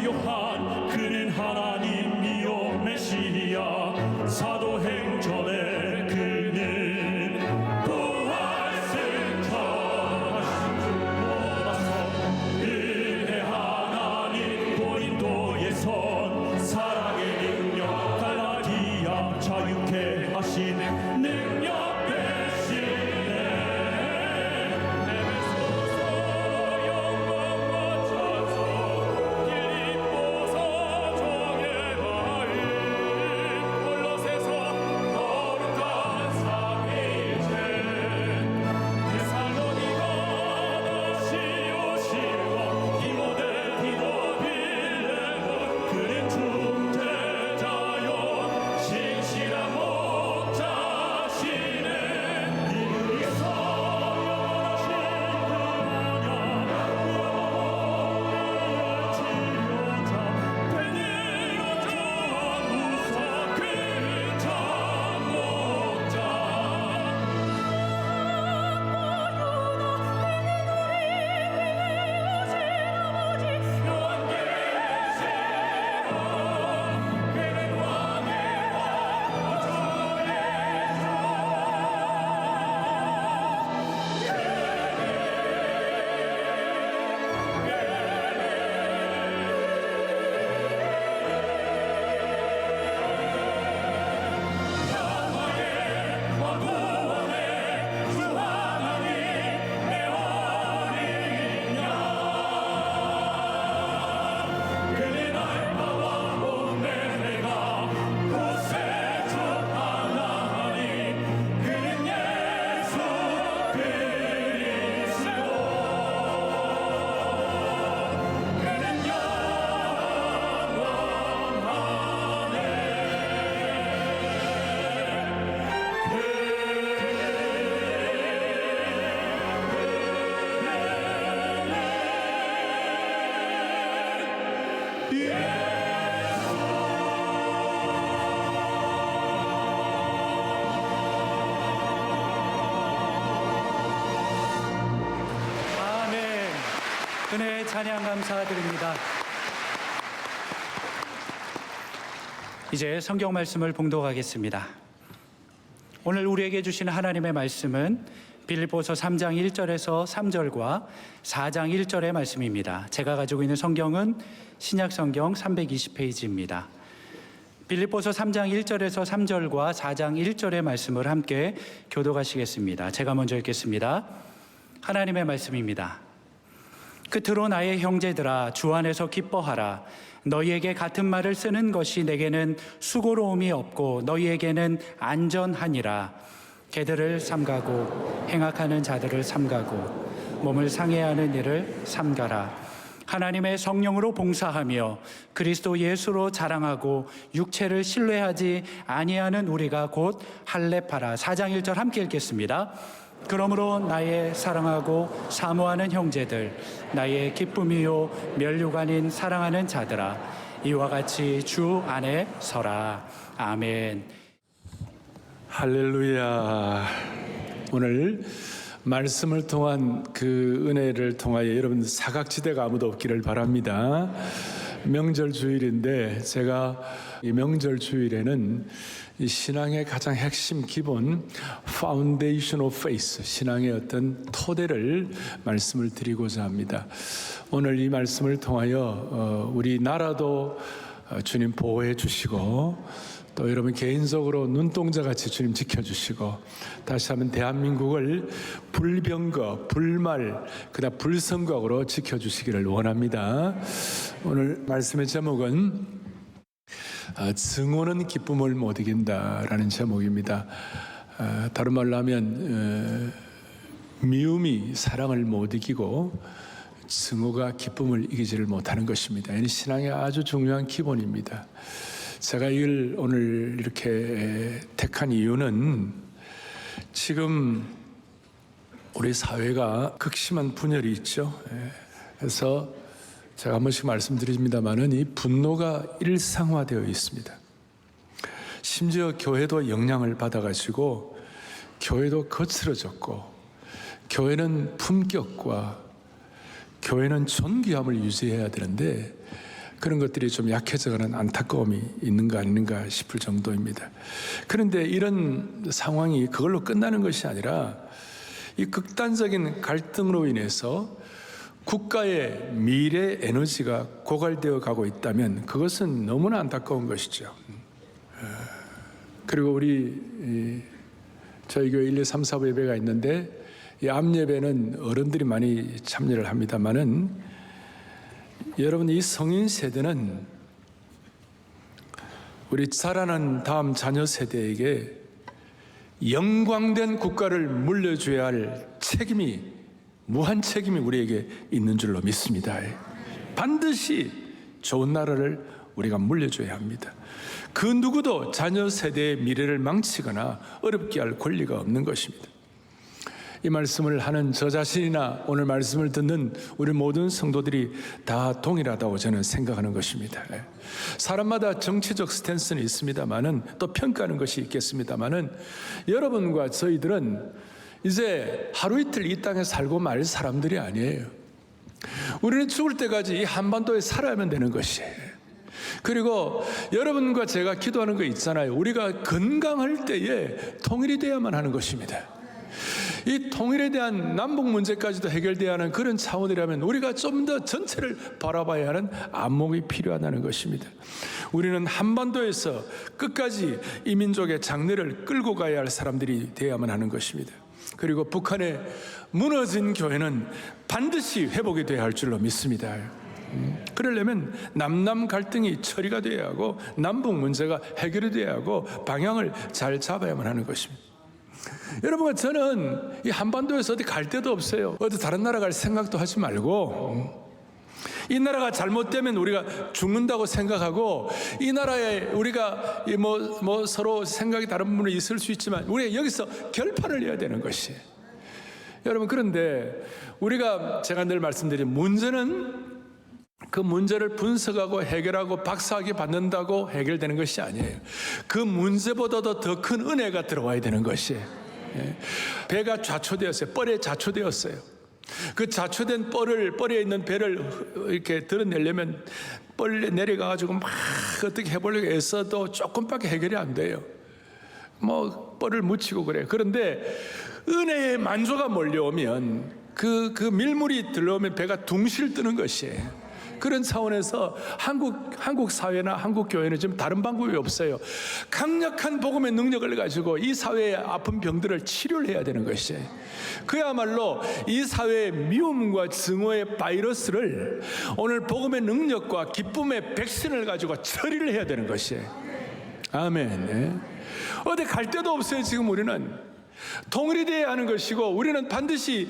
요한 그는 하나님이요 메시아 사도행전에 그는 부활승천하신 줄 몰라서 은혜 하나님 고린도의 선 사랑의 능력 갈라디아 자유케 하신 능력 은혜의 찬양 감사드립니다. 이제 성경 말씀을 봉독하겠습니다. 오늘 우리에게 주신 하나님의 말씀은 빌립보서 3장 1절에서 3절과 4장 1절의 말씀입니다. 제가 가지고 있는 성경은 신약성경 320페이지입니다. 빌립보서 3장 1절에서 3절과 4장 1절의 말씀을 함께 교독하시겠습니다. 제가 먼저 읽겠습니다. 하나님의 말씀입니다. 끝으로 나의 형제들아 주 안에서 기뻐하라. 너희에게 같은 말을 쓰는 것이 내게는 수고로움이 없고 너희에게는 안전하니라. 개들을 삼가고 행악하는 자들을 삼가고 몸을 상해하는 일을 삼가라. 하나님의 성령으로 봉사하며 그리스도 예수로 자랑하고 육체를 신뢰하지 아니하는 우리가 곧 할례파라. 4장 1절 함께 읽겠습니다. 그러므로 나의 사랑하고 사모하는 형제들, 나의 기쁨이요 면류가 아닌 사랑하는 자들아, 이와 같이 주 안에 서라. 아멘. 할렐루야. 오늘 말씀을 통한 그 은혜를 통하여 여러분 사각지대가 아무도 없기를 바랍니다. 명절 주일인데 제가 이 명절 주일에는 이 신앙의 가장 핵심 기본 Foundation of Faith, 신앙의 어떤 토대를 말씀을 드리고자 합니다. 오늘 이 말씀을 통하여 우리 나라도 주님 보호해 주시고 또 여러분 개인적으로 눈동자같이 주님 지켜주시고 다시 한번 대한민국을 불병거, 불말, 그다음 불성각으로 지켜주시기를 원합니다. 오늘 말씀의 제목은 증오는 기쁨을 못 이긴다라는 제목입니다. 다른 말로 하면 미움이 사랑을 못 이기고 증오가 기쁨을 이기지를 못하는 것입니다. 이 신앙의 아주 중요한 기본입니다. 제가 이걸 오늘 이렇게 택한 이유는 지금 우리 사회가 극심한 분열이 있죠. 그래서 제가 한 번씩 말씀드립니다만은 이 분노가 일상화되어 있습니다. 심지어 교회도 영향을 받아가지고 교회도 거칠어졌고 교회는 품격과 교회는 존귀함을 유지해야 되는데 그런 것들이 좀 약해져가는 안타까움이 있는가 아닌가 싶을 정도입니다. 그런데 이런 상황이 그걸로 끝나는 것이 아니라 이 극단적인 갈등으로 인해서 국가의 미래 에너지가 고갈되어 가고 있다면 그것은 너무나 안타까운 것이죠. 그리고 저희 교회 1, 2, 3, 4부 예배가 있는데 이 암예배는 어른들이 많이 참여를 합니다만은 여러분, 이 성인 세대는 우리 자라는 다음 자녀 세대에게 영광된 국가를 물려줘야 할 책임이, 무한 책임이 우리에게 있는 줄로 믿습니다. 반드시 좋은 나라를 우리가 물려줘야 합니다. 그 누구도 자녀 세대의 미래를 망치거나 어렵게 할 권리가 없는 것입니다. 이 말씀을 하는 저 자신이나 오늘 말씀을 듣는 우리 모든 성도들이 다 동일하다고 저는 생각하는 것입니다. 사람마다 정치적 스탠스는 있습니다만은, 또 평가하는 것이 있겠습니다만은, 여러분과 저희들은 이제 하루 이틀 이 땅에 살고 말 사람들이 아니에요. 우리는 죽을 때까지 이 한반도에 살아야만 되는 것이에요. 그리고 여러분과 제가 기도하는 거 있잖아요. 우리가 건강할 때에 통일이 돼야만 하는 것입니다. 이 통일에 대한 남북 문제까지도 해결돼야 하는 그런 차원이라면 우리가 좀 더 전체를 바라봐야 하는 안목이 필요하다는 것입니다. 우리는 한반도에서 끝까지 이 민족의 장래를 끌고 가야 할 사람들이 되어야만 하는 것입니다. 그리고 북한의 무너진 교회는 반드시 회복이 되어야 할 줄로 믿습니다. 그러려면 남남 갈등이 처리가 되어야 하고 남북 문제가 해결이 되어야 하고 방향을 잘 잡아야만 하는 것입니다. 여러분, 저는 이 한반도에서 어디 갈 데도 없어요. 어디 다른 나라 갈 생각도 하지 말고, 이 나라가 잘못되면 우리가 죽는다고 생각하고, 이 나라에 우리가 서로 생각이 다른 부분이 있을 수 있지만 우리가 여기서 결판을 내야 되는 것이. 여러분, 그런데 우리가 제가 늘 말씀드린 문제는 그 문제를 분석하고 해결하고 박사학위 받는다고 해결되는 것이 아니에요. 그 문제보다도 더 큰 은혜가 들어와야 되는 것이에요. 배가 좌초되었어요. 뻘에 좌초되었어요. 그 좌초된 뻘에 있는 배를 이렇게 드러내려면 뻘에 내려가가지고 막 어떻게 해보려고 애써도 조금밖에 해결이 안 돼요. 뻘을 묻히고 그래요. 그런데 은혜의 만조가 몰려오면 그 밀물이 들어오면 배가 둥실 뜨는 것이에요. 그런 차원에서 한국 사회나 한국 교회는 지금 다른 방법이 없어요. 강력한 복음의 능력을 가지고 이 사회의 아픈 병들을 치료를 해야 되는 것이에요. 그야말로 이 사회의 미움과 증오의 바이러스를 오늘 복음의 능력과 기쁨의 백신을 가지고 처리를 해야 되는 것이에요. 아멘. 어디 갈 데도 없어요. 지금 우리는 통일이 되어야 하는 것이고, 우리는 반드시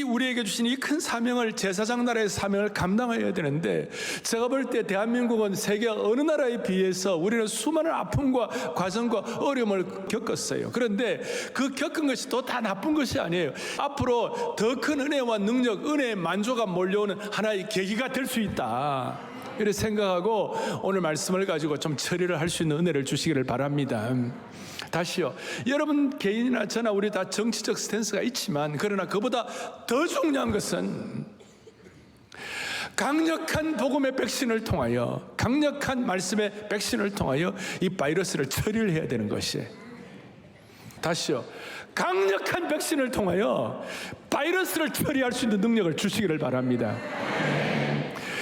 우리에게 주신 이 큰 사명을, 제사장 나라의 사명을 감당해야 되는데, 제가 볼 때 대한민국은 세계 어느 나라에 비해서 우리는 수많은 아픔과 과정과 어려움을 겪었어요. 그런데 그 겪은 것이 또 다 나쁜 것이 아니에요. 앞으로 더 큰 은혜와 능력, 은혜의 만조가 몰려오는 하나의 계기가 될 수 있다, 이렇게 생각하고 오늘 말씀을 가지고 좀 처리를 할 수 있는 은혜를 주시기를 바랍니다. 다시요, 여러분 개인이나 저나 우리 다 정치적 스탠스가 있지만, 그러나 그보다 더 중요한 것은 강력한 복음의 백신을 통하여, 강력한 말씀의 백신을 통하여 이 바이러스를 처리를 해야 되는 것이에요. 다시요, 강력한 백신을 통하여 바이러스를 처리할 수 있는 능력을 주시기를 바랍니다.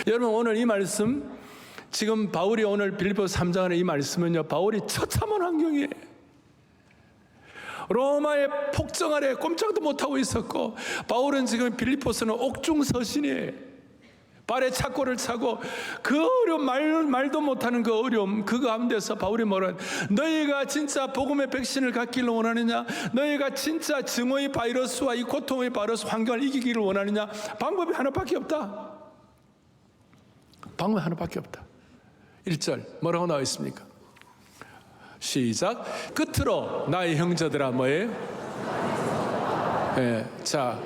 여러분, 오늘 이 말씀, 지금 바울이 오늘 빌립보서 3장 안에 이 말씀은요, 바울이 처참한 환경이에요. 로마의 폭정 아래 꼼짝도 못하고 있었고, 바울은 지금 빌립보서는 옥중서신이에요. 발에 착고를 차고 그 어려움, 말도 못하는 그 어려움, 그 가운데서 바울이 뭐라, 너희가 진짜 복음의 백신을 갖기를 원하느냐, 너희가 진짜 증오의 바이러스와 이 고통의 바이러스 환경을 이기기를 원하느냐, 방법이 하나밖에 없다. 방법이 하나밖에 없다. 1절 뭐라고 나와 있습니까? 시작. 끝으로 나의 형제들아 뭐예요? 자,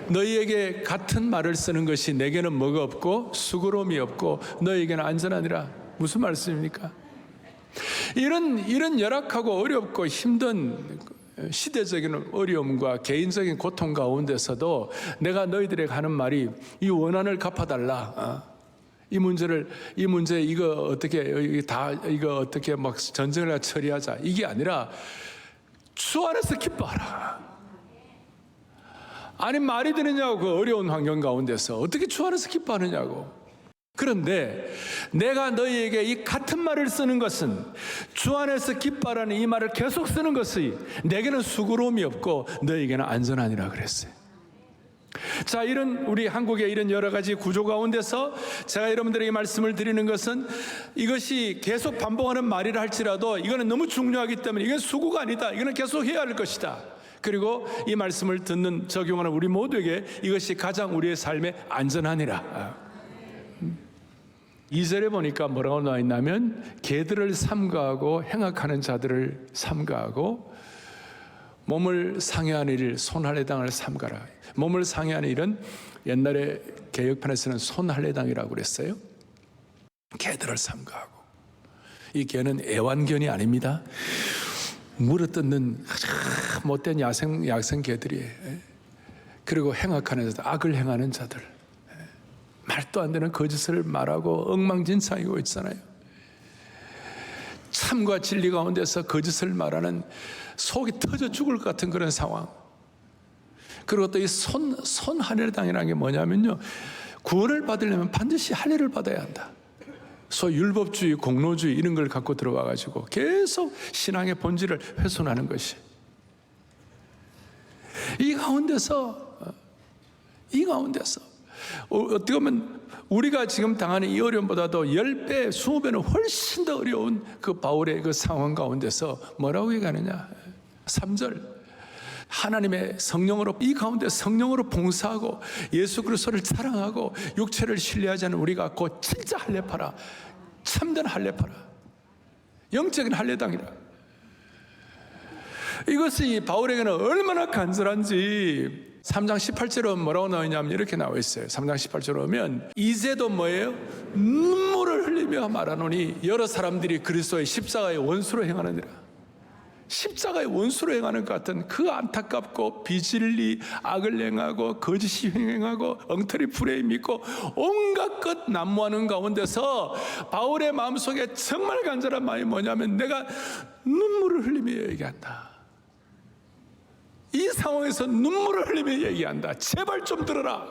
너희에게 같은 말을 쓰는 것이 내게는 뭐가 없고 수고로움이 없고 너희에게는 안전하니라. 무슨 말씀입니까? 이런 열악하고 어렵고 힘든 시대적인 어려움과 개인적인 고통 가운데서도 내가 너희들에게 하는 말이, 이 원한을 갚아달라, 이 문제 이거 어떻게 막 전쟁을 처리하자, 이게 아니라 주 안에서 기뻐하라. 아니, 말이 되느냐고. 그 어려운 환경 가운데서 어떻게 주 안에서 기뻐하느냐고. 그런데 내가 너희에게 이 같은 말을 쓰는 것은, 주 안에서 기뻐하라는 이 말을 계속 쓰는 것이 내게는 수고로움이 없고 너희에게는 안전하니라 그랬어요. 자, 우리 한국의 이런 여러 가지 구조 가운데서 제가 여러분들에게 말씀을 드리는 것은, 이것이 계속 반복하는 말이라 할지라도 이거는 너무 중요하기 때문에 이건 수고가 아니다. 이거는 계속 해야 할 것이다. 그리고 이 말씀을 듣는, 적용하는 우리 모두에게 이것이 가장 우리의 삶에 안전하니라. 2절에 보니까 뭐라고 나와 있냐면, 개들을 삼가하고 행악하는 자들을 삼가하고 몸을 상해하는 일, 손할례당을 삼가라. 몸을 상해하는 일은 옛날에 개혁판에서는 손할례당이라고 그랬어요. 개들을 삼가하고. 이 개는 애완견이 아닙니다. 물어뜯는 못된 야생 개들이에요. 그리고 행악하는 자들, 악을 행하는 자들, 말도 안 되는 거짓을 말하고 엉망진창이고 있잖아요. 참과 진리 가운데서 거짓을 말하는, 속이 터져 죽을 것 같은 그런 상황. 그리고 또 이 손할례당이라는 게 뭐냐면요, 구원을 받으려면 반드시 할례를 받아야 한다. 소위 율법주의, 공로주의 이런 걸 갖고 들어와 가지고 계속 신앙의 본질을 훼손하는 것이, 이 가운데서 어떻게 보면 우리가 지금 당하는 이 어려움보다도 10배, 20배는 훨씬 더 어려운 그 바울의 그 상황 가운데서 뭐라고 얘기하느냐. 3절, 하나님의 성령으로, 이 가운데 성령으로 봉사하고 예수 그리스도를 사랑하고 육체를 신뢰하지 않는 우리가 곧 진짜 할례파라, 참된 할례파라, 영적인 할례당이라. 이것이 바울에게는 얼마나 간절한지 3장 18절에 뭐라고 나오냐면 이렇게 나와 있어요. 3장 18절에 오면, 이제도 뭐예요? 눈물을 흘리며 말하노니 여러 사람들이 그리스도의 십자가의 원수로 행하느니라. 십자가의 원수로 행하는 것 같은 그 안타깝고 비진리, 악을 행하고 거짓이 행하고 엉터리 프레이 믿고 온갖 것 난무하는 가운데서 바울의 마음속에 정말 간절한 마음이 뭐냐면, 내가 눈물을 흘리며 얘기한다. 이 상황에서 눈물을 흘리며 얘기한다. 제발 좀 들어라.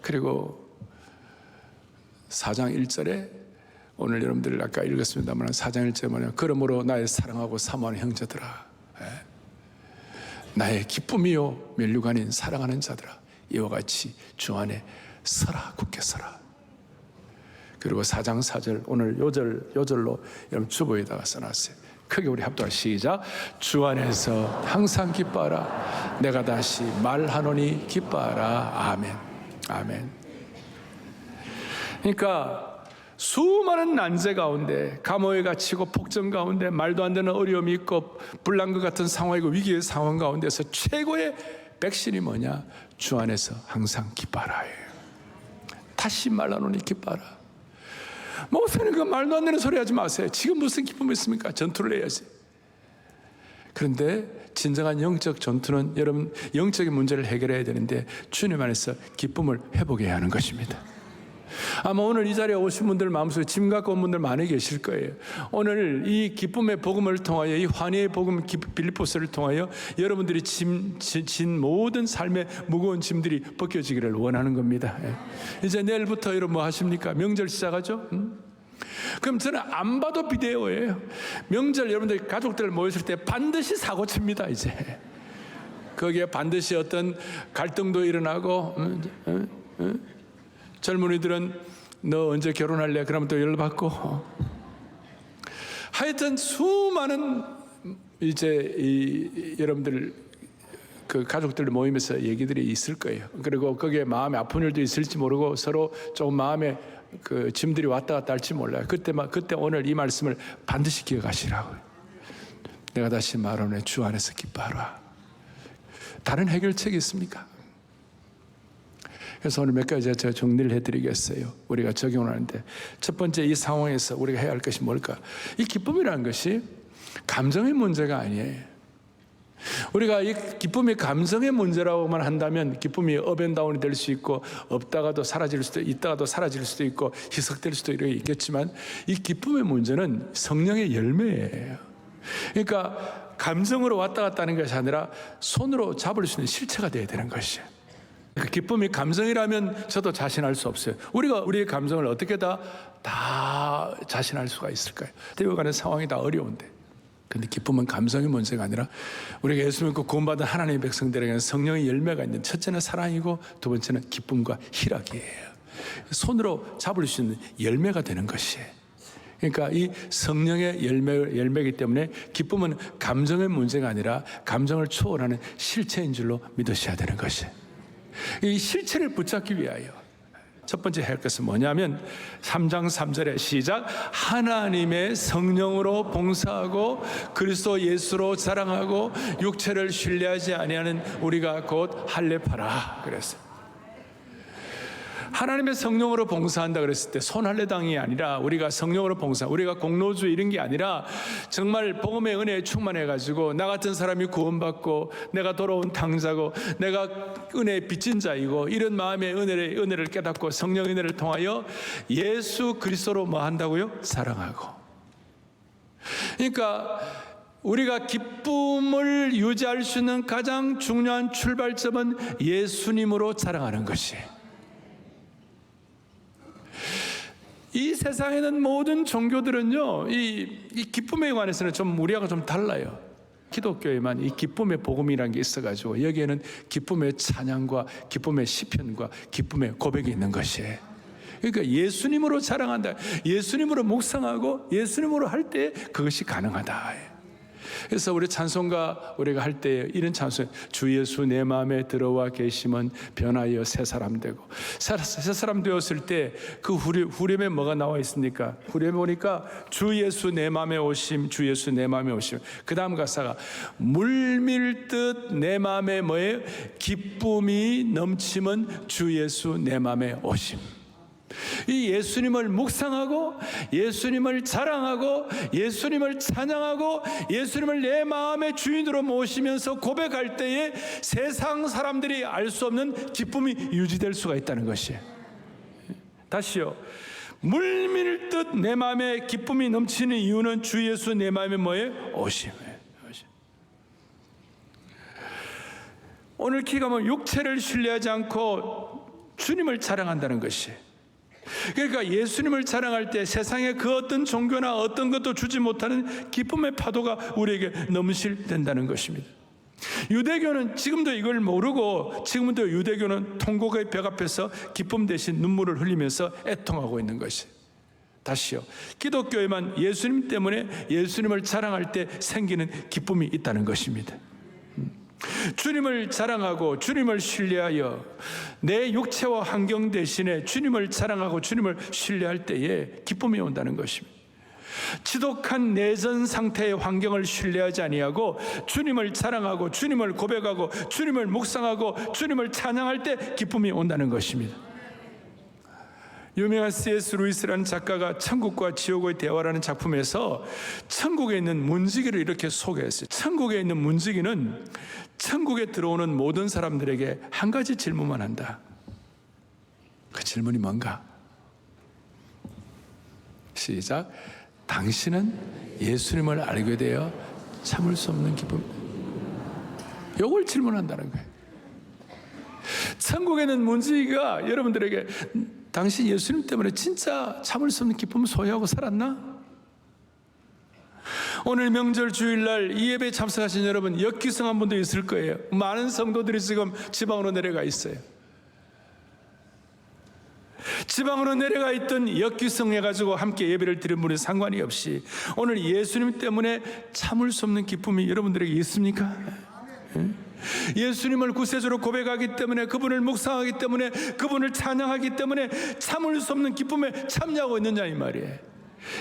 그리고 4장 1절에 오늘 여러분들 아까 읽었습니다만 4장 1절에 뭐냐, 그러므로 나의 사랑하고 사모하는 형제들아, 나의 기쁨이요 면류관인 사랑하는 자들아, 이와 같이 주 안에 서라, 굳게 서라. 그리고 4장 4절, 오늘 요절로 여러분 주보에다가 써놨어요. 크게 우리 합독할 시작. 주 안에서 항상 기뻐하라. 내가 다시 말하노니 기뻐하라. 아멘. 아멘. 그러니까 수많은 난제 가운데, 감옥에 갇히고 폭정 가운데, 말도 안 되는 어려움이 있고 불난것 같은 상황이고 위기의 상황 가운데서 최고의 백신이 뭐냐? 주 안에서 항상 기뻐하라예요. 다시 말하노니 기뻐하라. 목사님, 그 말도 안 되는 소리 하지 마세요. 지금 무슨 기쁨이 있습니까? 전투를 해야지. 그런데 진정한 영적 전투는, 여러분, 영적인 문제를 해결해야 되는데 주님 안에서 기쁨을 회복해야 하는 것입니다. 아마 오늘 이 자리에 오신 분들 마음속에 짐 갖고 온 분들 많이 계실 거예요. 오늘 이 기쁨의 복음을 통하여, 이 환희의 복음 빌립보서를 통하여 여러분들이 진 모든 삶의 무거운 짐들이 벗겨지기를 원하는 겁니다. 이제 내일부터 여러분 뭐 하십니까? 명절 시작하죠? 그럼 저는 안 봐도 비데오예요. 명절 여러분들 가족들 모였을 때 반드시 사고 칩니다. 이제 거기에 반드시 어떤 갈등도 일어나고, 젊은이들은 너 언제 결혼할래? 그러면 또 연락받고, 하여튼 수많은 이제 여러분들 그 가족들 모임에서 얘기들이 있을 거예요. 그리고 거기에 마음에 아픈 일도 있을지 모르고 서로 조금 마음에 그 짐들이 왔다 갔다 할지 몰라요. 그때 오늘 이 말씀을 반드시 기억하시라고요. 내가 다시 말하노니 주 안에서 기뻐하라. 다른 해결책이 있습니까? 그래서 오늘 몇 가지 제가 정리를 해드리겠어요. 우리가 적용하는데, 첫 번째, 이 상황에서 우리가 해야 할 것이 뭘까? 이 기쁨이라는 것이 감정의 문제가 아니에요. 우리가 이 기쁨이 감성의 문제라고만 한다면 기쁨이 업앤다운이 될 수 있고 없다가도 사라질 수도 있다가도 사라질 수도 있고 희석될 수도 있겠지만 이 기쁨의 문제는 성령의 열매예요. 그러니까 감정으로 왔다 갔다 하는 것이 아니라 손으로 잡을 수 있는 실체가 되어야 되는 것이에요. 그 기쁨이 감정이라면 저도 자신할 수 없어요. 우리가 우리의 감정을 어떻게 다 자신할 수가 있을까요? 되어가는 상황이 다 어려운데. 근데 기쁨은 감성의 문제가 아니라 우리가 예수 믿고 구원받은 하나님의 백성들에게는 성령의 열매가 있는, 첫째는 사랑이고 두 번째는 기쁨과 희락이에요. 손으로 잡을 수 있는 열매가 되는 것이에요. 그러니까 이 성령의 열매이기 때문에 기쁨은 감정의 문제가 아니라 감정을 초월하는 실체인 줄로 믿으셔야 되는 것이에요. 이 실체를 붙잡기 위하여 첫 번째 할 것은 뭐냐면 3장 3절에 시작, 하나님의 성령으로 봉사하고 그리스도 예수로 자랑하고 육체를 신뢰하지 아니하는 우리가 곧 할례파라 그랬어요. 하나님의 성령으로 봉사한다 그랬을 때 손할례당이 아니라 우리가 성령으로 봉사, 우리가 공로주의 이런 게 아니라 정말 복음의 은혜에 충만해가지고 나 같은 사람이 구원받고 내가 돌아온 탕자고 내가 은혜의 빚진 자이고 이런 마음의 은혜를 깨닫고 성령 은혜를 통하여 예수 그리스도로 뭐 한다고요? 사랑하고. 그러니까 우리가 기쁨을 유지할 수 있는 가장 중요한 출발점은 예수님으로 자랑하는 것이에요. 이 세상에는 모든 종교들은요, 이 기쁨에 관해서는 좀 우리하고 좀 달라요. 기독교에만 이 기쁨의 복음이라는 게 있어가지고 여기에는 기쁨의 찬양과 기쁨의 시편과 기쁨의 고백이 있는 것이에요. 그러니까 예수님으로 자랑한다, 예수님으로 묵상하고 예수님으로 할 때 그것이 가능하다. 그래서 우리 찬송가 우리가 할 때 이런 찬송, 주 예수 내 마음에 들어와 계시면 변하여 새 사람 되고, 새 사람 되었을 때 그 후렴에 뭐가 나와 있습니까? 후렴에 보니까 주 예수 내 마음에 오심, 주 예수 내 마음에 오심. 그 다음 가사가 물밀듯 내 마음에 뭐예요? 기쁨이 넘치면 주 예수 내 마음에 오심. 이 예수님을 묵상하고 예수님을 자랑하고 예수님을 찬양하고 예수님을 내 마음의 주인으로 모시면서 고백할 때에 세상 사람들이 알 수 없는 기쁨이 유지될 수가 있다는 것이에요. 다시요, 물밀듯 내 마음에 기쁨이 넘치는 이유는 주 예수 내 마음에 뭐예요? 오심이에요. 오늘 기가 뭐 육체를 신뢰하지 않고 주님을 자랑한다는 것이에요. 그러니까 예수님을 자랑할 때 세상에 그 어떤 종교나 어떤 것도 주지 못하는 기쁨의 파도가 우리에게 넘실된다는 것입니다. 유대교는 지금도 이걸 모르고 지금도 유대교는 통곡의 벽 앞에서 기쁨 대신 눈물을 흘리면서 애통하고 있는 것이에요. 다시요, 기독교에만 예수님 때문에 예수님을 자랑할 때 생기는 기쁨이 있다는 것입니다. 주님을 자랑하고 주님을 신뢰하여 내 육체와 환경 대신에 주님을 자랑하고 주님을 신뢰할 때에 기쁨이 온다는 것입니다. 지독한 내전 상태의 환경을 신뢰하지 아니하고 주님을 자랑하고 주님을 고백하고 주님을 묵상하고 주님을 찬양할 때 기쁨이 온다는 것입니다. 유명한 C.S. 루이스라는 작가가 천국과 지옥의 대화라는 작품에서 천국에 있는 문지기를 이렇게 소개했어요. 천국에 있는 문지기는 천국에 들어오는 모든 사람들에게 한 가지 질문만 한다. 그 질문이 뭔가? 시작. 당신은 예수님을 알게 되어 참을 수 없는 기쁨. 이걸 질문한다는 거예요. 천국에는 문지기가 여러분들에게 당신 예수님 때문에 진짜 참을 수 없는 기쁨을 소유하고 살았나? 오늘 명절 주일날 이 예배에 참석하신 여러분 역기성한 분도 있을 거예요. 많은 성도들이 지금 지방으로 내려가 있어요. 지방으로 내려가 있던 역기성해가지고 함께 예배를 드린 분이 상관이 없이 오늘 예수님 때문에 참을 수 없는 기쁨이 여러분들에게 있습니까? 예수님을 구세주로 고백하기 때문에, 그분을 묵상하기 때문에, 그분을 찬양하기 때문에 참을 수 없는 기쁨에 참여하고 있느냐 이 말이에요.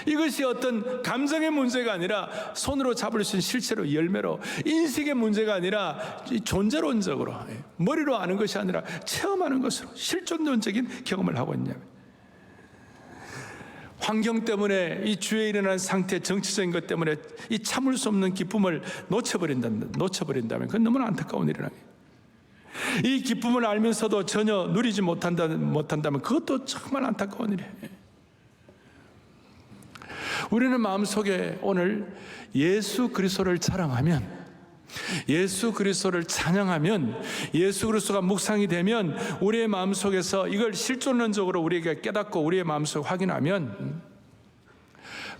이것이 어떤 감정의 문제가 아니라 손으로 잡을 수 있는 실체로 열매로, 인식의 문제가 아니라 존재론적으로 머리로 아는 것이 아니라 체험하는 것으로 실존론적인 경험을 하고 있냐. 환경 때문에 이 주위에 일어난 상태, 정치적인 것 때문에 이 참을 수 없는 기쁨을 놓쳐버린다면 그건 너무나 안타까운 일이라는 거예요. 이 기쁨을 알면서도 전혀 누리지 못한다면 그것도 정말 안타까운 일이에요. 우리는 마음속에 오늘 예수 그리스도를 자랑하면, 예수 그리스도를 찬양하면, 예수 그리스도가 묵상이 되면 우리의 마음속에서 이걸 실존론적으로 우리에게 깨닫고 우리의 마음속에 확인하면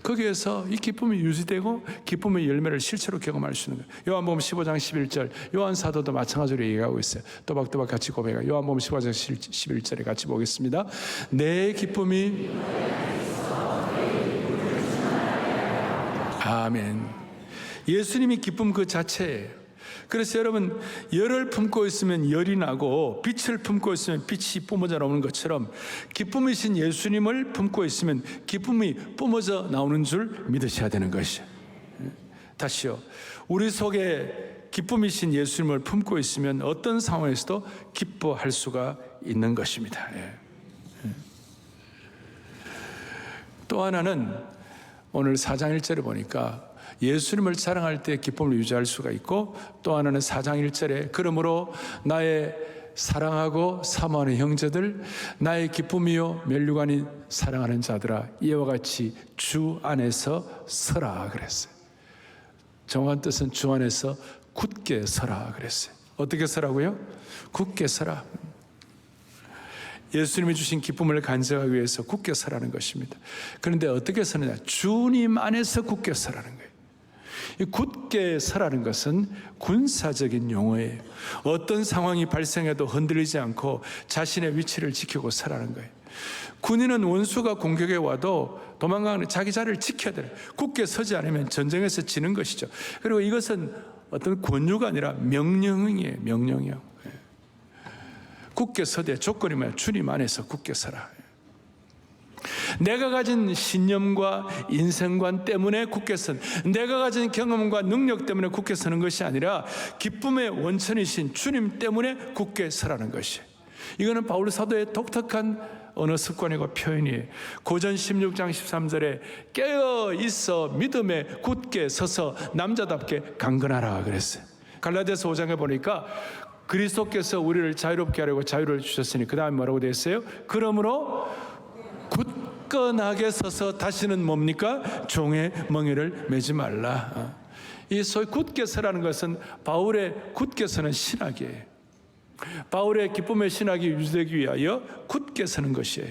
거기에서 이 기쁨이 유지되고 기쁨의 열매를 실체로 경험할 수 있는 거예요. 요한복음 15장 11절, 요한 사도도 마찬가지로 얘기하고 있어요. 또박또박 같이 고백해요. 요한복음 15장 11절에 같이 보겠습니다. 내 기쁨이 아멘. 예수님이 기쁨 그 자체예요. 그래서 여러분, 열을 품고 있으면 열이 나고 빛을 품고 있으면 빛이 뿜어져 나오는 것처럼 기쁨이신 예수님을 품고 있으면 기쁨이 뿜어져 나오는 줄 믿으셔야 되는 것이에요. 다시요. 우리 속에 기쁨이신 예수님을 품고 있으면 어떤 상황에서도 기뻐할 수가 있는 것입니다. 또 하나는 오늘 4장 1절에 보니까 예수님을 자랑할 때 기쁨을 유지할 수가 있고, 또 하나는 4장 1절에 그러므로 나의 사랑하고 사모하는 형제들, 나의 기쁨이요 면류관이 사랑하는 자들아, 이와 같이 주 안에서 서라 그랬어요. 정확한 뜻은 주 안에서 굳게 서라 그랬어요. 어떻게 서라고요? 굳게 서라. 예수님이 주신 기쁨을 간직하기 위해서 굳게 서라는 것입니다. 그런데 어떻게 서느냐? 주님 안에서 굳게 서라는 거예요. 이 굳게 서라는 것은 군사적인 용어예요. 어떤 상황이 발생해도 흔들리지 않고 자신의 위치를 지키고 서라는 거예요. 군인은 원수가 공격해 와도 도망가는 자기 자리를 지켜야 돼요. 굳게 서지 않으면 전쟁에서 지는 것이죠. 그리고 이것은 어떤 권유가 아니라 명령이에요. 명령이요. 굳게 서되 조건이 뭐야? 주님 안에서 굳게 서라. 내가 가진 신념과 인생관 때문에 굳게 선, 내가 가진 경험과 능력 때문에 굳게 서는 것이 아니라 기쁨의 원천이신 주님 때문에 굳게 서라는 것이에요. 이거는 바울 사도의 독특한 언어 습관이고 표현이에요. 고전 16장 13절에 깨어 있어 믿음에 굳게 서서 남자답게 강건하라 그랬어요. 갈라디아서 5장에 보니까 그리스도께서 우리를 자유롭게 하려고 자유를 주셨으니 그 다음에 뭐라고 되어 있어요? 그러므로 굳건하게 서서 다시는 뭡니까? 종의 멍에를 매지 말라. 이 소위 굳게 서라는 것은 바울의 굳게 서는 신학이에요. 바울의 기쁨의 신학이 유지되기 위하여 굳게 서는 것이에요.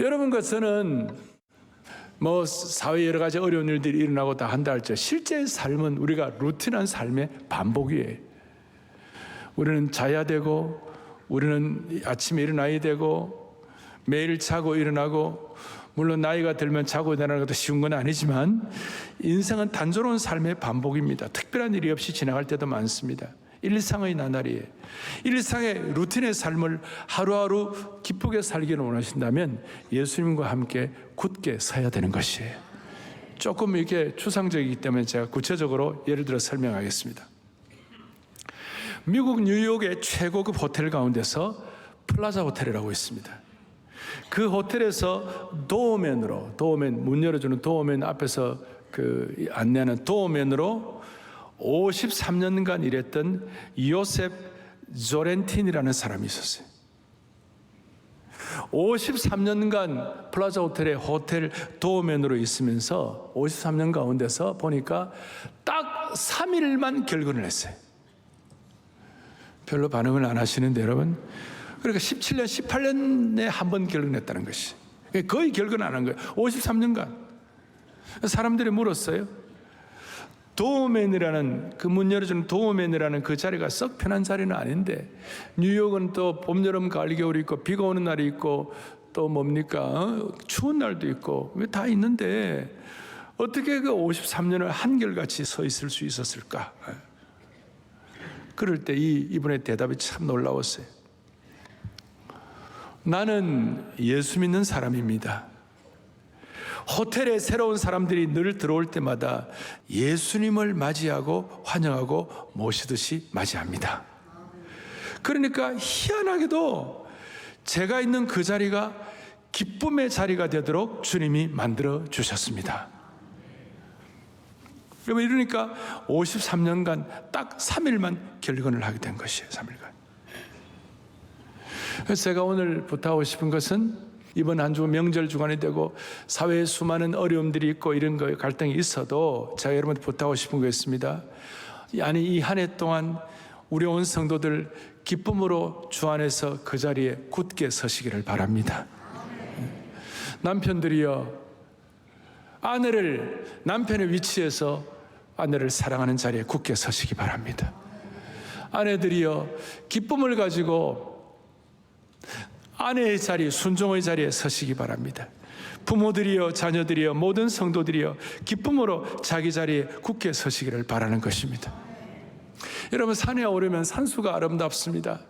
여러분과 저는 사회에 여러 가지 어려운 일들이 일어나고 다 한다 할지 실제 삶은 우리가 루틴한 삶의 반복이에요. 우리는 자야 되고, 우리는 아침에 일어나야 되고, 매일 자고 일어나고, 물론 나이가 들면 자고 일어나는 것도 쉬운 건 아니지만 인생은 단조로운 삶의 반복입니다. 특별한 일이 없이 지나갈 때도 많습니다. 일상의 나날이에요. 일상의 루틴의 삶을 하루하루 기쁘게 살기를 원하신다면 예수님과 함께 굳게 서야 되는 것이에요. 조금 이게 추상적이기 때문에 제가 구체적으로 예를 들어 설명하겠습니다. 미국 뉴욕의 최고급 호텔 가운데서 플라자 호텔이라고 있습니다. 그 호텔에서 도어맨 문 열어주는 도어맨 앞에서 그 안내하는 도어맨으로 53년간 일했던 요셉 조렌틴이라는 사람이 있었어요. 53년간 플라자 호텔의 호텔 도어맨으로 있으면서 53년 가운데서 보니까 딱 3일만 결근을 했어요. 별로 반응을 안 하시는데 여러분, 그러니까 17년, 18년에 한 번 결근했다는 것이 거의 결근 안 한 거예요. 53년간. 사람들이 물었어요. 도어맨이라는 그 문 열어주는 도어맨이라는 그 자리가 썩 편한 자리는 아닌데 뉴욕은 또 봄, 여름, 가을, 겨울이 있고 비가 오는 날이 있고 또 뭡니까? 추운 날도 있고 다 있는데 어떻게 그 53년을 한결같이 서 있을 수 있었을까? 그럴 때 이분의 대답이 참 놀라웠어요. 나는 예수 믿는 사람입니다. 호텔에 새로운 사람들이 늘 들어올 때마다 예수님을 맞이하고 환영하고 모시듯이 맞이합니다. 그러니까 희한하게도 제가 있는 그 자리가 기쁨의 자리가 되도록 주님이 만들어 주셨습니다. 여러분, 이러니까 53년간 딱 3일만 결근을 하게 된 것이에요. 3일간. 그래서 제가 오늘 부탁하고 싶은 것은, 이번 한 주 명절 주간이 되고 사회에 수많은 어려움들이 있고 이런 거 갈등이 있어도 제가 여러분한테 부탁하고 싶은 거 있습니다. 아니, 이 한 해 동안 우리 온 성도들 기쁨으로 주 안에서 그 자리에 굳게 서시기를 바랍니다. 남편들이여, 남편의 위치에서 아내를 사랑하는 자리에 굳게 서시기 바랍니다. 아내들이여, 기쁨을 가지고 아내의 자리, 순종의 자리에 서시기 바랍니다. 부모들이여, 자녀들이여, 모든 성도들이여, 기쁨으로 자기 자리에 굳게 서시기를 바라는 것입니다. 여러분, 산에 오르면 산수가 아름답습니다.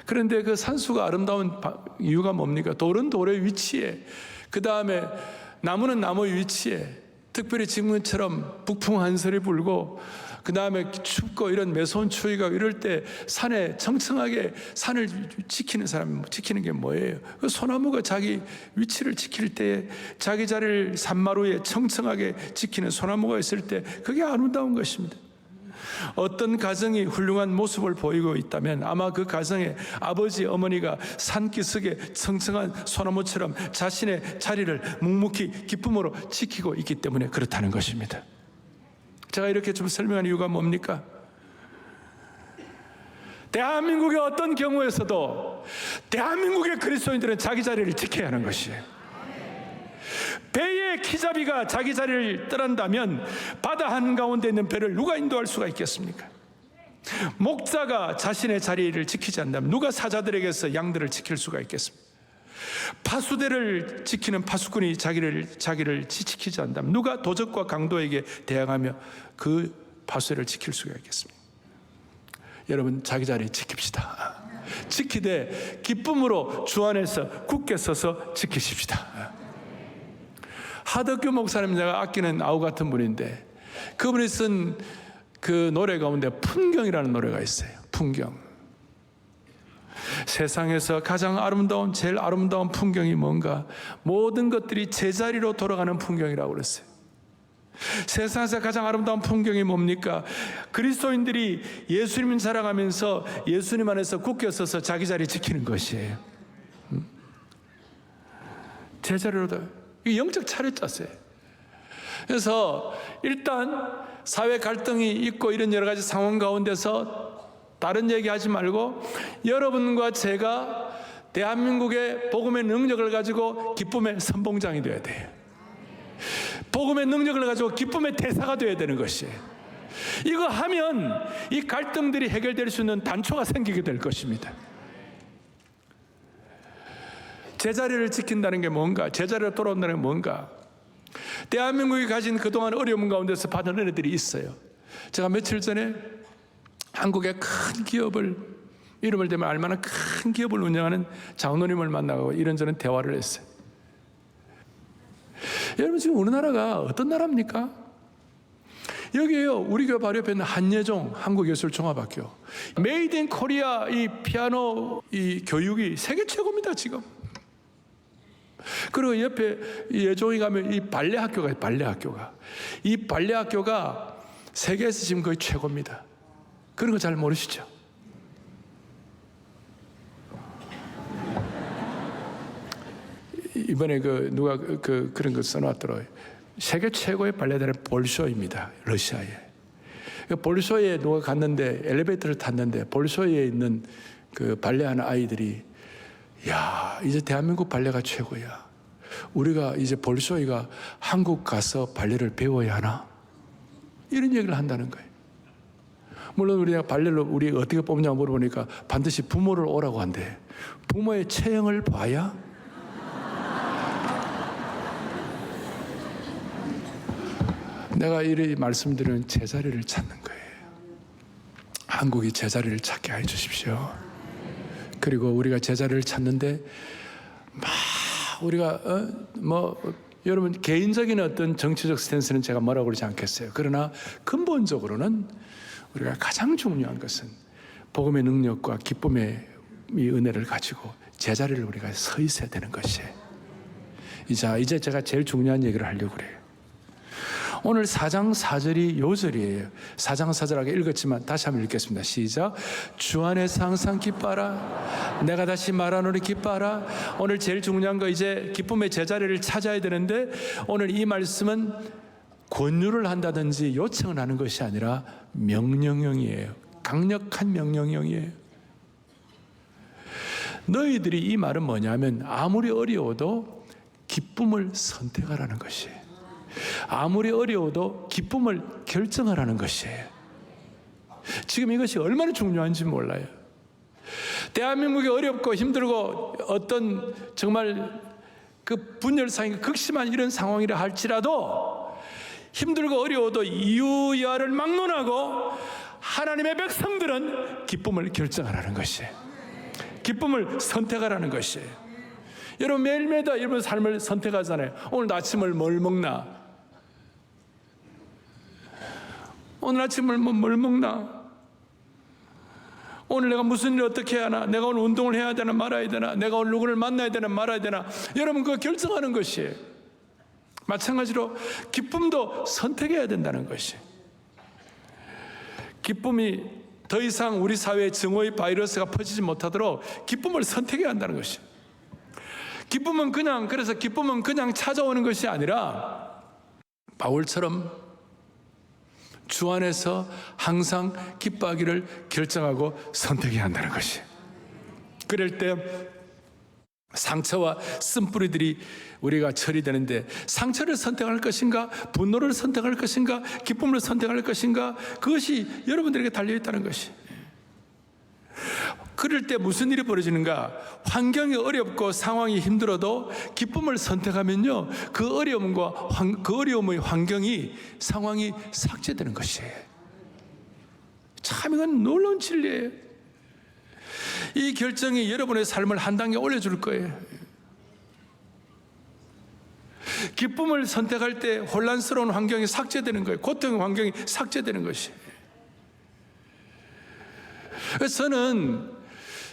그런데 그 산수가 아름다운 이유가 뭡니까? 돌은 돌의 위치에, 그 다음에 나무는 나무의 위치에, 특별히 지금처럼 북풍 한설이 불고 그 다음에 춥고 이런 매서운 추위가 이럴 때 산에 청청하게 산을 지키는 사람이 지키는 게 뭐예요? 그 소나무가 자기 위치를 지킬 때, 자기 자리를 산마루에 청청하게 지키는 소나무가 있을 때 그게 아름다운 것입니다. 어떤 가정이 훌륭한 모습을 보이고 있다면 아마 그 가정에 아버지, 어머니가 산기슭에 청청한 소나무처럼 자신의 자리를 묵묵히 기쁨으로 지키고 있기 때문에 그렇다는 것입니다. 제가 이렇게 좀 설명한 이유가 뭡니까? 대한민국의 어떤 경우에서도 대한민국의 그리스도인들은 자기 자리를 지켜야 하는 것이에요. 배의 키잡이가 자기 자리를 떠난다면 바다 한가운데 있는 배를 누가 인도할 수가 있겠습니까? 목자가 자신의 자리를 지키지 않는다면 누가 사자들에게서 양들을 지킬 수가 있겠습니까? 파수대를 지키는 파수꾼이 자기를 지키지 않는다면 누가 도적과 강도에게 대항하며 그 파수대를 지킬 수가 있겠습니까? 여러분, 자기 자리 지킵시다. 지키되 기쁨으로 주 안에서 굳게 서서 지키십시다. 하덕규 목사님, 제가 아끼는 아우 같은 분인데, 그분이 쓴 그 노래 가운데 풍경이라는 노래가 있어요. 풍경. 세상에서 가장 아름다운, 제일 아름다운 풍경이 뭔가? 모든 것들이 제자리로 돌아가는 풍경이라고 그랬어요. 세상에서 가장 아름다운 풍경이 뭡니까? 그리스도인들이 예수님을 사랑하면서 예수님 안에서 굳게 서서 자기 자리 지키는 것이에요. 제자리로 이 영적 차례자세요. 그래서 일단 사회 갈등이 있고 이런 여러 가지 상황 가운데서 다른 얘기하지 말고 여러분과 제가 대한민국의 복음의 능력을 가지고 기쁨의 선봉장이 되어야 돼요. 복음의 능력을 가지고 기쁨의 대사가 되어야 되는 것이에요. 이거 하면 이 갈등들이 해결될 수 있는 단초가 생기게 될 것입니다. 제자리를 지킨다는 게 뭔가? 제자리로 돌아온다는 게 뭔가? 대한민국이 가진 그동안 어려움 가운데서 받은 은혜들이 있어요. 제가 며칠 전에 한국의 큰 기업을, 이름을 대면 알만한 큰 기업을 운영하는 장로님을 만나고 이런저런 대화를 했어요. 여러분, 지금 우리나라가 어떤 나라입니까? 여기에요. 우리 교회 바로 옆에 있는 한예종 한국예술종합학교, 메이드 인 코리아 이 피아노 이 교육이 세계 최고입니다 지금. 그리고 옆에 예종이 가면 이 발레 학교가 있어요. 발레 학교가, 이 발레 학교가 세계에서 지금 거의 최고입니다. 그런 거 잘 모르시죠? 이번에 누가 그런 거 써놨더라고요. 세계 최고의 발레단은 볼쇼이입니다. 러시아에. 볼쇼이에 누가 갔는데 엘리베이터를 탔는데 볼쇼이에 있는 그 발레하는 아이들이, 야, 이제 대한민국 발레가 최고야. 우리가 이제 볼쇼이가 한국 가서 발레를 배워야 하나? 이런 얘기를 한다는 거예요. 물론 우리가 발레를 우리 어떻게 뽑냐고 물어보니까 반드시 부모를 오라고 한대. 부모의 체형을 봐야? 내가 이리 말씀드리는 제자리를 찾는 거예요. 한국이 제자리를 찾게 해 주십시오. 그리고 우리가 제자리를 찾는데 막 우리가 여러분 개인적인 어떤 정치적 스탠스는 제가 뭐라고 그러지 않겠어요. 그러나 근본적으로는 우리가 가장 중요한 것은 복음의 능력과 기쁨의 이 은혜를 가지고 제자리를 우리가 서 있어야 되는 것이에요. 이제 제가 제일 중요한 얘기를 하려고 그래요. 오늘 4장 4절이 요절이에요. 4장 4절하게 읽었지만 다시 한번 읽겠습니다. 시작. 주 안에서 항상 기뻐하라. 내가 다시 말하노니 기뻐하라. 오늘 제일 중요한 거 이제 기쁨의 제자리를 찾아야 되는데 오늘 이 말씀은 권유를 한다든지 요청을 하는 것이 아니라 명령형이에요. 강력한 명령형이에요. 너희들이 이 말은 뭐냐면 아무리 어려워도 기쁨을 선택하라는 것이에요. 아무리 어려워도 기쁨을 결정하라는 것이에요. 지금 이것이 얼마나 중요한지 몰라요. 대한민국이 어렵고 힘들고 어떤 정말 그 분열상이 극심한 이런 상황이라 할지라도 힘들고 어려워도 이유야를 막론하고 하나님의 백성들은 기쁨을 결정하라는 것이에요. 기쁨을 선택하라는 것이에요. 여러분 매일매일 여러분 삶을 선택하잖아요. 오늘 아침을 뭘 먹나? 오늘 아침을 뭘 먹나? 오늘 내가 무슨 일을 어떻게 해야 하나? 내가 오늘 운동을 해야 되나 말아야 되나? 내가 오늘 누구를 만나야 되나 말아야 되나? 여러분 그거 결정하는 것이에요. 마찬가지로 기쁨도 선택해야 된다는 것이에요. 기쁨이 더 이상 우리 사회에 증오의 바이러스가 퍼지지 못하도록 기쁨을 선택해야 한다는 것이에요. 기쁨은 그냥 찾아오는 것이 아니라 바울처럼 주 안에서 항상 기뻐하기를 결정하고 선택해야 한다는 것이에요. 그럴 때 상처와 쓴뿌리들이 우리가 처리되는데 상처를 선택할 것인가 분노를 선택할 것인가 기쁨을 선택할 것인가 그것이 여러분들에게 달려있다는 것이에요. 그럴 때 무슨 일이 벌어지는가? 환경이 어렵고 상황이 힘들어도 기쁨을 선택하면요 그 어려움의 환경이 상황이 삭제되는 것이에요. 참 이건 놀라운 진리예요. 이 결정이 여러분의 삶을 한 단계 올려줄 거예요. 기쁨을 선택할 때 혼란스러운 환경이 삭제되는 거예요. 고통의 환경이 삭제되는 것이에요. 그래서 저는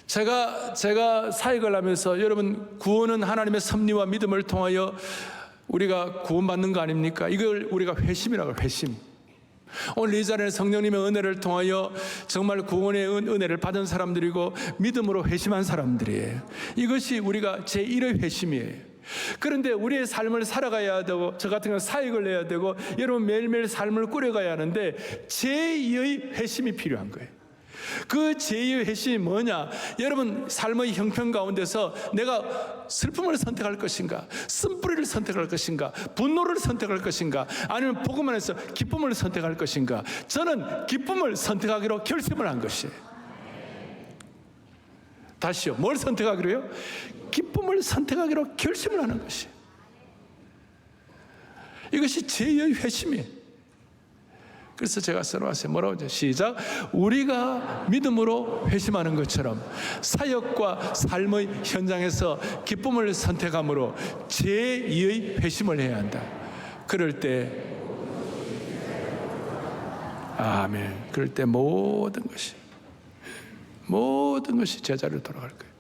제가 사역을 하면서 여러분 구원은 하나님의 섭리와 믿음을 통하여 우리가 구원받는 거 아닙니까? 이걸 우리가 회심이라고 해요. 회심. 오늘 이 자리에 성령님의 은혜를 통하여 정말 구원의 은혜를 받은 사람들이고 믿음으로 회심한 사람들이에요. 이것이 우리가 제1의 회심이에요. 그런데 우리의 삶을 살아가야 되고 저 같은 경우는 사역을 해야 되고 여러분 매일매일 삶을 꾸려가야 하는데 제2의 회심이 필요한 거예요. 그 제2의 회심이 뭐냐? 여러분 삶의 형편 가운데서 내가 슬픔을 선택할 것인가? 쓴뿌리를 선택할 것인가? 분노를 선택할 것인가? 아니면 복음 안에서 기쁨을 선택할 것인가? 저는 기쁨을 선택하기로 결심을 한 것이에요. 다시요. 뭘 선택하기로요? 기쁨을 선택하기로 결심을 하는 것이에요. 이것이 제2의 회심이에요. 그래서 제가 써놓았어요. 뭐라고 하죠? 시작. 우리가 믿음으로 회심하는 것처럼 사역과 삶의 현장에서 기쁨을 선택함으로 제2의 회심을 해야 한다. 그럴 때 아멘. 그럴 때 모든 것이 제자리로 돌아갈 거예요.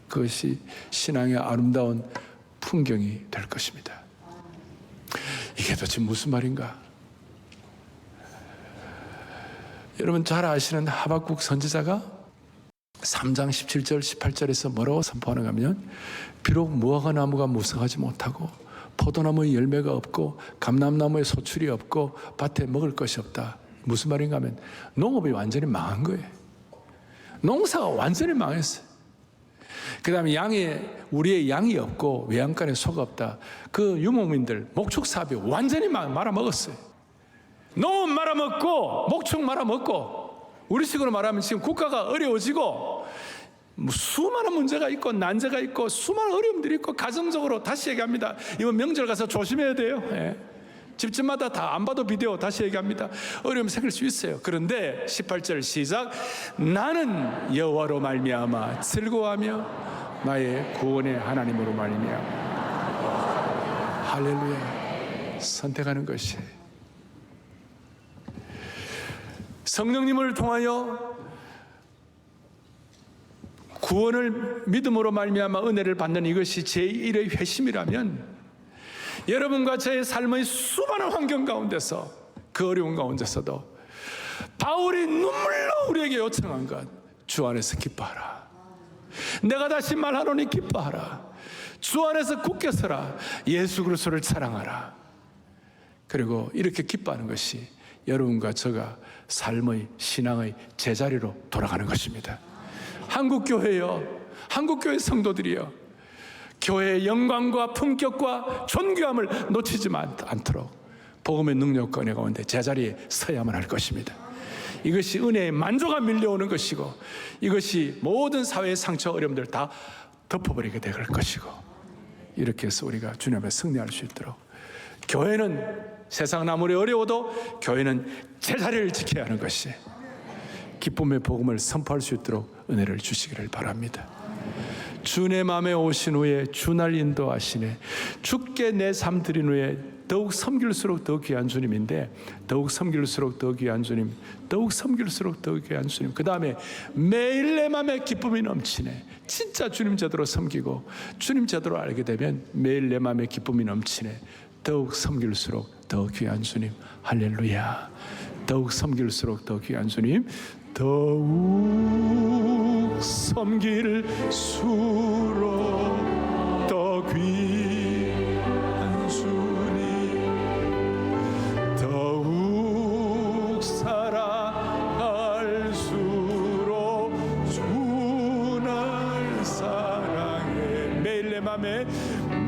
그것이 신앙의 아름다운 풍경이 될 것입니다. 이게 도대체 무슨 말인가? 여러분 잘 아시는 하박국 선지자가 3장 17절 18절에서 뭐라고 선포하는가 하면 비록 무화과나무가 무성하지 못하고 포도나무의 열매가 없고 감람나무에 소출이 없고 밭에 먹을 것이 없다. 무슨 말인가 하면 농업이 완전히 망한 거예요. 농사가 완전히 망했어요. 그 다음에 우리의 양이 없고 외양간에 소가 없다. 그 유목민들 목축 사업이 완전히 말아먹었어요. 농업 말아먹고 목축 말아먹고 우리식으로 말하면 지금 국가가 어려워지고 수많은 문제가 있고 난제가 있고 수많은 어려움들이 있고 가정적으로 다시 얘기합니다. 이번 명절 가서 조심해야 돼요. 예. 집집마다 다 안 봐도 비디오 다시 얘기합니다. 어려움이 생길 수 있어요. 그런데 18절 시작. 나는 여호와로 말미암아 즐거워하며 나의 구원의 하나님으로 말미암아. 할렐루야. 선택하는 것이 성령님을 통하여 구원을 믿음으로 말미암아 은혜를 받는 이것이 제1의 회심이라면 여러분과 저의 삶의 수많은 환경 가운데서, 그 어려운 가운데서도 바울이 눈물로 우리에게 요청한 것, 주 안에서 기뻐하라. 내가 다시 말하노니 기뻐하라. 주 안에서 굳게 서라. 예수 그리스도를 사랑하라. 그리고 이렇게 기뻐하는 것이 여러분과 저가 삶의 신앙의 제자리로 돌아가는 것입니다. 한국교회요, 한국교회 성도들이요, 교회의 영광과 품격과 존귀함을 놓치지 않도록 복음의 능력과 은혜 가운데 제자리에 서야만 할 것입니다. 이것이 은혜의 만조가 밀려오는 것이고, 이것이 모든 사회의 상처 어려움들을 다 덮어버리게 될 것이고, 이렇게 해서 우리가 주님 앞에 승리할 수 있도록, 교회는 세상은 아무리 어려워도 교회는 제자리를 지켜야 하는 것이, 기쁨의 복음을 선포할 수 있도록 은혜를 주시기를 바랍니다. 주 내 맘에 오신 후에 주 날 인도하시네. 주께 내 삶 드린 후에 더욱 섬길수록 더 귀한 주님인데, 더욱 섬길수록 더 귀한 주님, 더욱 섬길수록 더 귀한 주님, 그 다음에 매일 내 맘에 기쁨이 넘치네. 진짜 주님 제대로 섬기고 주님 제대로 알게 되면 매일 내 맘에 기쁨이 넘치네. 더욱 섬길수록 더 귀한 주님. 할렐루야. 더욱 섬길수록 더 귀한 주님, 더욱 섬길수록 더 귀한 주님, 더욱 사랑할수록 주 날 사랑해. 매일 내 맘에,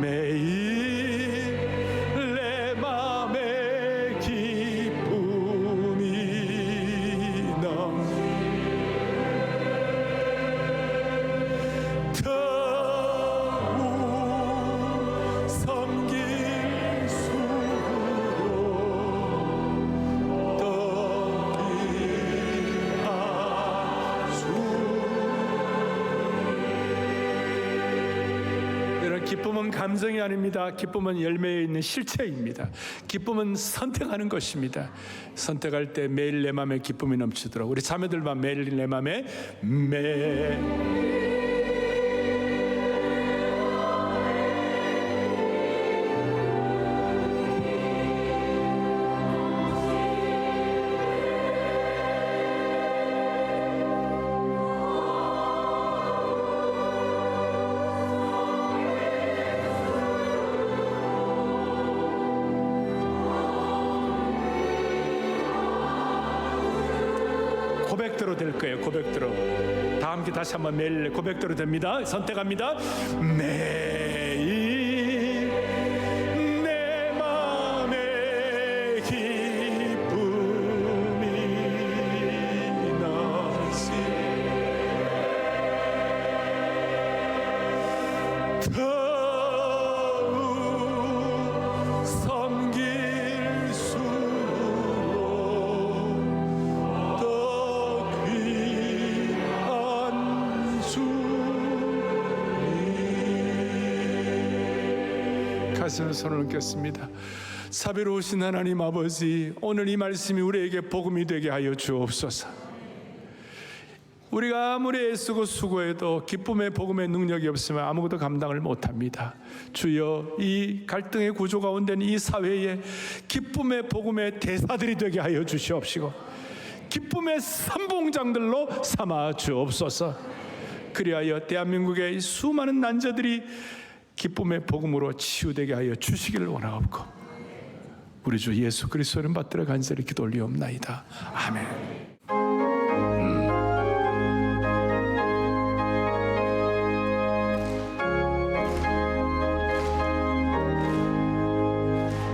매일 내 맘에 기쁨이 더욱 섬길수록 더 귀한 주. 여러분, 기쁨은 감정이 아닙니다. 기쁨은 열매에 있는 실체입니다. 기쁨은 선택하는 것입니다. 선택할 때 매일 내 맘에 기쁨이 넘치도록 우리 자매들만 매일 내 맘에 고백대로 될 거예요. 고백대로. 다 함께 다시 한번 매일 고백대로 됩니다. 선택합니다. 매일 내 맘에 기쁨이 넘치네. 더욱 섬길수록 가슴에 손을 얹겠습니다. 사비로우신 하나님 아버지, 오늘 이 말씀이 우리에게 복음이 되게 하여 주옵소서. 우리가 아무리 애쓰고 수고해도 기쁨의 복음의 능력이 없으면 아무것도 감당을 못합니다. 주여, 이 갈등의 구조 가운데 있는 이 사회에 기쁨의 복음의 대사들이 되게 하여 주시옵시고, 기쁨의 선봉장들로 삼아 주옵소서. 그리하여 대한민국의 수많은 난자들이 기쁨의 복음으로 치유되게 하여 주시기를 원하옵고, 우리 주 예수 그리스도를 받들어 간절히 기도 올리옵나이다. 아멘.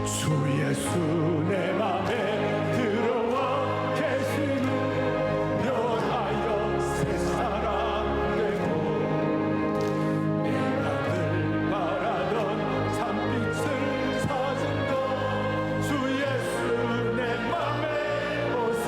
주 예수 내 맘에 들어와 계시는 변하여 새 사람 되고, 내가 늘 바라던 산빛을 사준 것, 주 예수 내 맘에 오시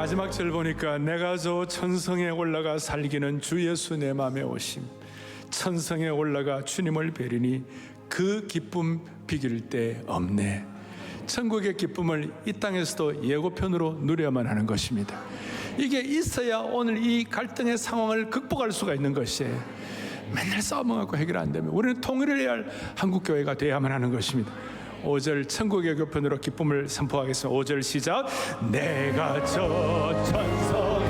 마지막 절 보니까 내가 저 천성에 올라가 살기는 주 예수 내 맘에 오심. 천성에 올라가 주님을 뵈리니 그 기쁨 비길 데 없네. 천국의 기쁨을 이 땅에서도 예고편으로 누려야만 하는 것입니다. 이게 있어야 오늘 이 갈등의 상황을 극복할 수가 있는 것이에요. 맨날 싸움하고 해결 안 되면 우리는 통일을 해야 할 한국교회가 되어야만 하는 것입니다. 5절 천국의 교편으로 기쁨을 선포하겠습니다. 5절 시작. 내가 저 천성